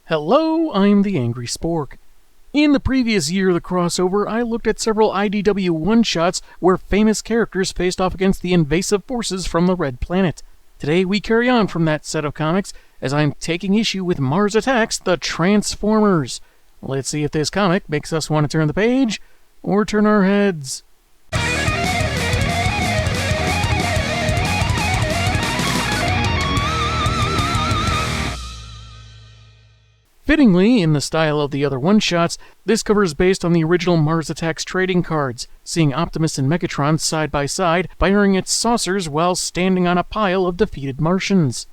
Hello, I'm the Angry Spork. In the previous year of the crossover, I looked at several IDW one-shots where famous characters faced off against the invasive forces from the Red Planet. Today we carry on from that set of comics, as I'm taking issue with Mars Attacks the Transformers. Let's see if this comic makes us want to turn the page, or turn our heads. Fittingly, in the style of the other one-shots, this cover is based on the original Mars Attacks trading cards, seeing Optimus and Megatron side by side, firing at saucers while standing on a pile of defeated Martians.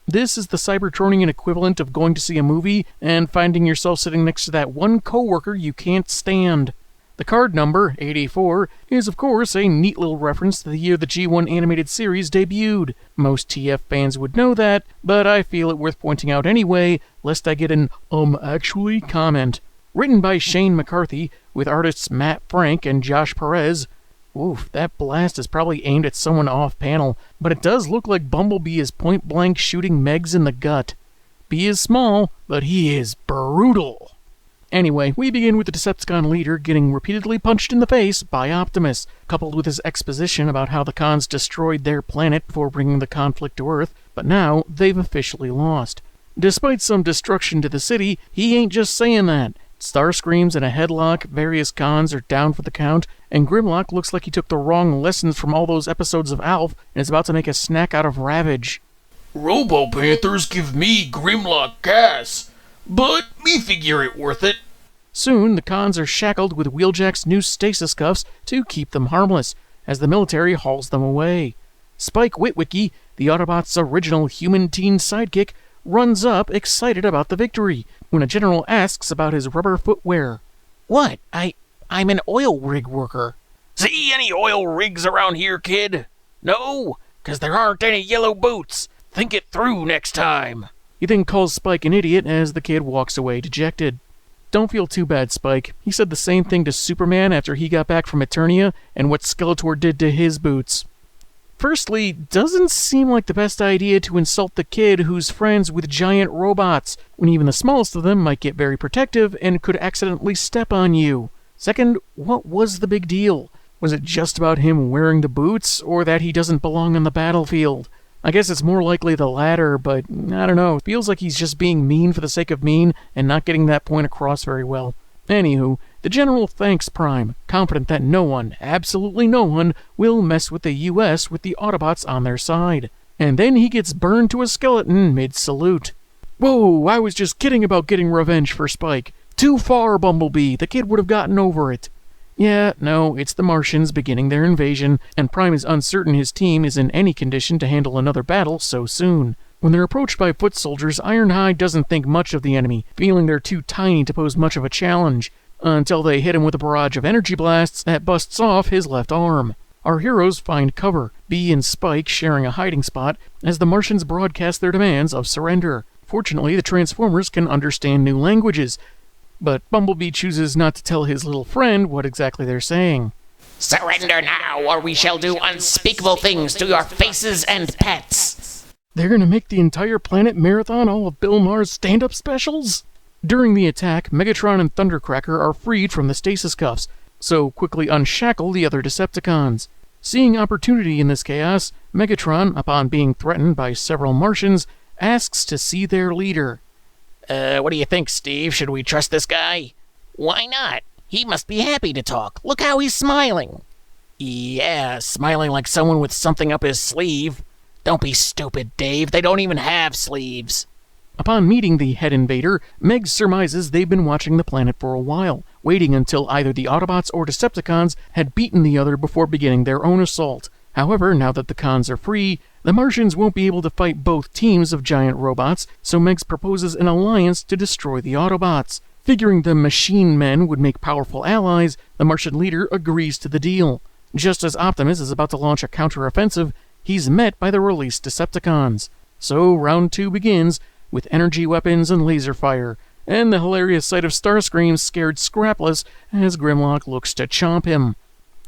This is the Cybertronian equivalent of going to see a movie and finding yourself sitting next to that one coworker you can't stand. The card number, 84, is of course a neat little reference to the year the G1 animated series debuted. Most TF fans would know that, but I feel it worth pointing out anyway, lest I get an actually comment. Written by Shane McCarthy, with artists Matt Frank and Josh Perez. Oof, that blast is probably aimed at someone off-panel, but it does look like Bumblebee is point-blank shooting Megs in the gut. B is small, but he is brutal. Anyway, we begin with the Decepticon leader getting repeatedly punched in the face by Optimus, coupled with his exposition about how the cons destroyed their planet before bringing the conflict to Earth, but now they've officially lost. Despite some destruction to the city, he ain't just saying that. Starscream's in a headlock, various cons are down for the count, and Grimlock looks like he took the wrong lessons from all those episodes of Alf and is about to make a snack out of Ravage. Robo-Panthers give me Grimlock gas, but me figure it worth it. Soon, the cons are shackled with Wheeljack's new stasis cuffs to keep them harmless, as the military hauls them away. Spike Witwicky, the Autobots' original human teen sidekick, runs up excited about the victory, when a general asks about his rubber footwear. What? I'm an oil rig worker. See any oil rigs around here, kid? No? 'Cause there aren't any yellow boots. Think it through next time. He then calls Spike an idiot as the kid walks away dejected. Don't feel too bad, Spike. He said the same thing to Superman after he got back from Eternia and what Skeletor did to his boots. Firstly, doesn't seem like the best idea to insult the kid who's friends with giant robots, when even the smallest of them might get very protective and could accidentally step on you. Second, what was the big deal? Was it just about him wearing the boots, or that he doesn't belong on the battlefield? I guess it's more likely the latter, but I don't know. It feels like he's just being mean for the sake of mean and not getting that point across very well. Anywho, the General thanks Prime, confident that no one, absolutely no one, will mess with the US with the Autobots on their side. And then he gets burned to a skeleton mid-salute. Whoa, I was just kidding about getting revenge for Spike. Too far, Bumblebee. The kid would have gotten over it. Yeah, no, it's the Martians beginning their invasion, and Prime is uncertain his team is in any condition to handle another battle so soon. When they're approached by foot soldiers, Ironhide doesn't think much of the enemy, feeling they're too tiny to pose much of a challenge, until they hit him with a barrage of energy blasts that busts off his left arm. Our heroes find cover, Bee and Spike sharing a hiding spot, as the Martians broadcast their demands of surrender. Fortunately, the Transformers can understand new languages, but Bumblebee chooses not to tell his little friend what exactly they're saying. Surrender now, or we shall do unspeakable things to your faces and pets. They're gonna make the entire planet marathon all of Bill Maher's stand-up specials? During the attack, Megatron and Thundercracker are freed from the stasis cuffs, so quickly unshackle the other Decepticons. Seeing opportunity in this chaos, Megatron, upon being threatened by several Martians, asks to see their leader. What do you think, Steve? Should we trust this guy? Why not? He must be happy to talk. Look how he's smiling. Yeah, smiling like someone with something up his sleeve. Don't be stupid, Dave. They don't even have sleeves. Upon meeting the head invader, Meg surmises they've been watching the planet for a while, waiting until either the Autobots or Decepticons had beaten the other before beginning their own assault. However, now that the cons are free, the Martians won't be able to fight both teams of giant robots, so Megs proposes an alliance to destroy the Autobots. Figuring the machine men would make powerful allies, the Martian leader agrees to the deal. Just as Optimus is about to launch a counteroffensive, he's met by the released Decepticons. So round 2 begins, with energy weapons and laser fire, and the hilarious sight of Starscream scared scrapless as Grimlock looks to chomp him.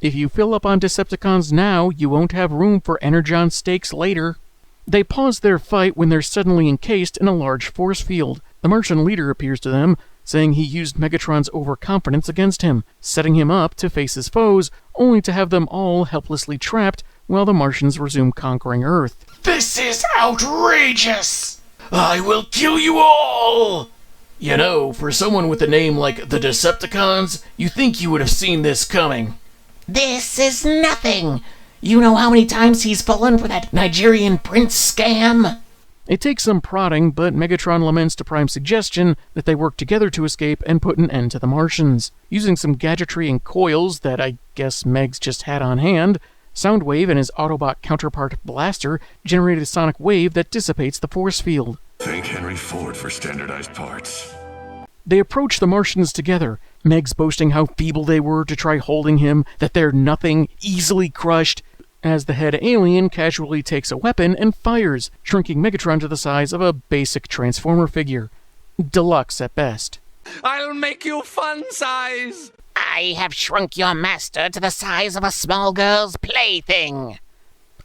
If you fill up on Decepticons now, you won't have room for Energon stakes later. They pause their fight when they're suddenly encased in a large force field. The Martian leader appears to them, saying he used Megatron's overconfidence against him, setting him up to face his foes, only to have them all helplessly trapped while the Martians resume conquering Earth. This is outrageous! I will kill you all! You know, for someone with a name like the Decepticons, you think you would have seen this coming. This is nothing. You know how many times he's fallen for that Nigerian prince scam? It takes some prodding, but Megatron laments to Prime's suggestion that they work together to escape and put an end to the Martians. Using some gadgetry and coils that I guess Megs just had on hand, Soundwave and his Autobot counterpart Blaster generate a sonic wave that dissipates the force field. Thank Henry Ford for standardized parts. They approach the Martians together, Megs boasting how feeble they were to try holding him, that they're nothing, easily crushed, as the head alien casually takes a weapon and fires, shrinking Megatron to the size of a basic Transformer figure. Deluxe at best. I'll make you fun size! I have shrunk your master to the size of a small girl's plaything.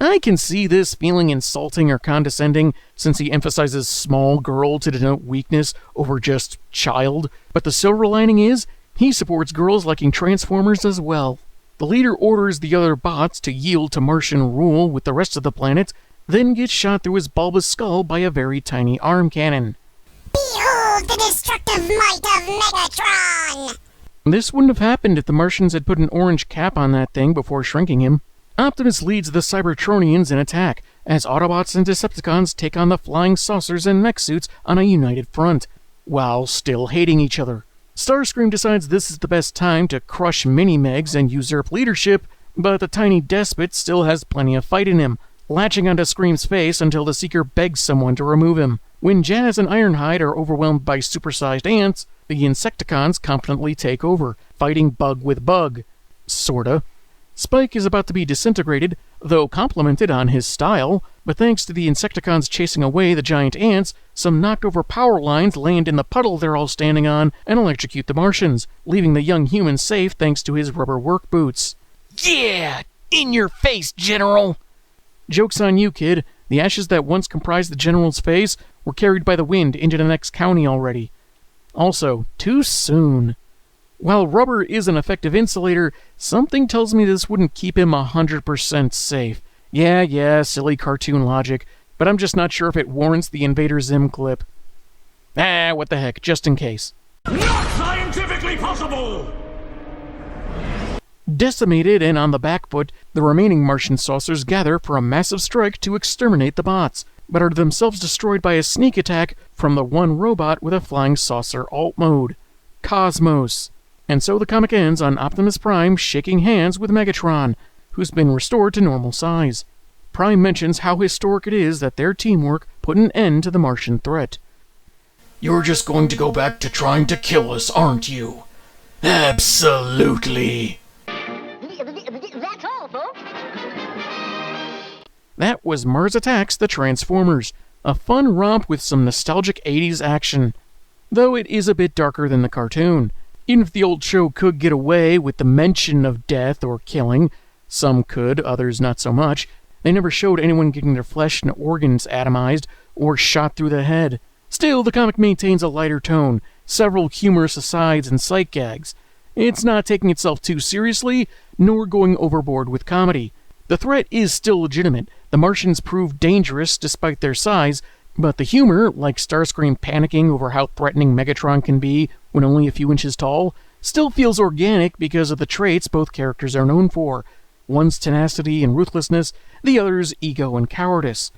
I can see this feeling insulting or condescending, since he emphasizes small girl to denote weakness over just child, but the silver lining is, he supports girls liking Transformers as well. The leader orders the other bots to yield to Martian rule with the rest of the planet, then gets shot through his bulbous skull by a very tiny arm cannon. Behold the destructive might of Megatron! This wouldn't have happened if the Martians had put an orange cap on that thing before shrinking him. Optimus leads the Cybertronians in attack, as Autobots and Decepticons take on the flying saucers and mech suits on a united front, while still hating each other. Starscream decides this is the best time to crush Mini-Megs and usurp leadership, but the tiny despot still has plenty of fight in him, latching onto Scream's face until the Seeker begs someone to remove him. When Jazz and Ironhide are overwhelmed by supersized ants, the Insecticons competently take over, fighting bug with bug. Sorta. Spike is about to be disintegrated, though complimented on his style, but thanks to the Insecticons chasing away the giant ants, some knocked-over power lines land in the puddle they're all standing on and electrocute the Martians, leaving the young human safe thanks to his rubber work boots. Yeah! In your face, General! Joke's on you, kid. The ashes that once comprised the General's face were carried by the wind into the next county already. Also, too soon. While rubber is an effective insulator, something tells me this wouldn't keep him 100% safe. Yeah, silly cartoon logic, but I'm just not sure if it warrants the Invader Zim clip. What the heck, just in case. Not scientifically possible! Decimated and on the back foot, the remaining Martian saucers gather for a massive strike to exterminate the bots, but are themselves destroyed by a sneak attack from the one robot with a flying saucer alt mode, Cosmos. And so the comic ends on Optimus Prime shaking hands with Megatron, who's been restored to normal size. Prime mentions how historic it is that their teamwork put an end to the Martian threat. You're just going to go back to trying to kill us, aren't you? Absolutely. That's all, folks. That was Mars Attacks the Transformers, a fun romp with some nostalgic 80s action, though it is a bit darker than the cartoon. Even if the old show could get away with the mention of death or killing, some could, others not so much, they never showed anyone getting their flesh and organs atomized or shot through the head. Still, the comic maintains a lighter tone, several humorous asides and sight gags. It's not taking itself too seriously, nor going overboard with comedy. The threat is still legitimate. The Martians prove dangerous despite their size, but the humor, like Starscream panicking over how threatening Megatron can be when only a few inches tall, still feels organic because of the traits both characters are known for. One's tenacity and ruthlessness, the other's ego and cowardice.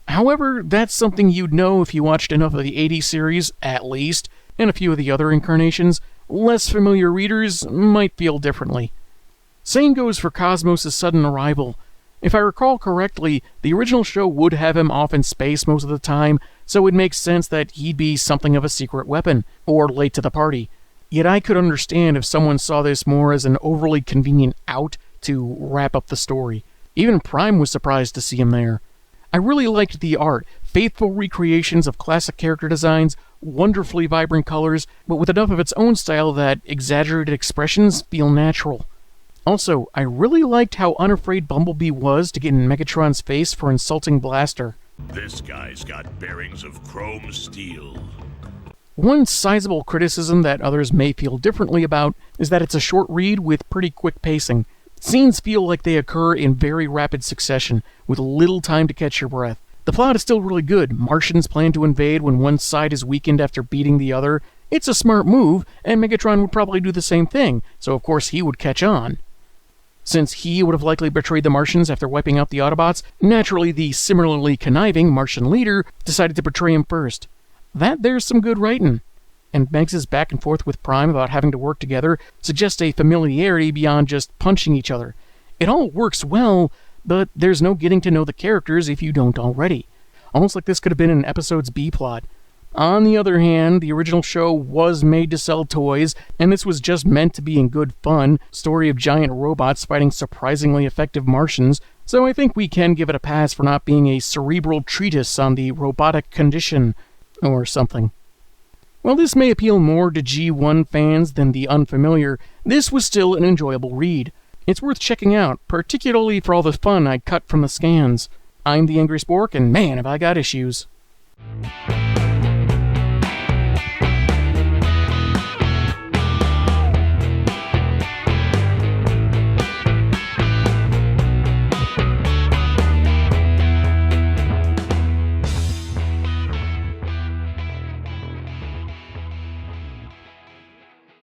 However, that's something you'd know if you watched enough of the 80s series, at least, and a few of the other incarnations. Less familiar readers might feel differently. Same goes for Cosmos' sudden arrival. If I recall correctly, the original show would have him off in space most of the time, so it makes sense that he'd be something of a secret weapon, or late to the party. Yet I could understand if someone saw this more as an overly convenient out to wrap up the story. Even Prime was surprised to see him there. I really liked the art, faithful recreations of classic character designs, wonderfully vibrant colors, but with enough of its own style that exaggerated expressions feel natural. Also, I really liked how unafraid Bumblebee was to get in Megatron's face for insulting Blaster. This guy's got bearings of chrome steel. One sizable criticism that others may feel differently about is that it's a short read with pretty quick pacing. Scenes feel like they occur in very rapid succession, with little time to catch your breath. The plot is still really good. Martians plan to invade when one side is weakened after beating the other. It's a smart move, and Megatron would probably do the same thing, so of course he would catch on. Since he would have likely betrayed the Martians after wiping out the Autobots, naturally the similarly conniving Martian leader decided to betray him first. There's some good writing. And Megs' back and forth with Prime about having to work together suggests a familiarity beyond just punching each other. It all works well, but there's no getting to know the characters if you don't already. Almost like this could have been an episode's B-plot. On the other hand, the original show was made to sell toys, and this was just meant to be in good fun, story of giant robots fighting surprisingly effective Martians, so I think we can give it a pass for not being a cerebral treatise on the robotic condition, or something. While this may appeal more to G1 fans than the unfamiliar, this was still an enjoyable read. It's worth checking out, particularly for all the fun I cut from the scans. I'm the Angry Spork, and man, have I got issues.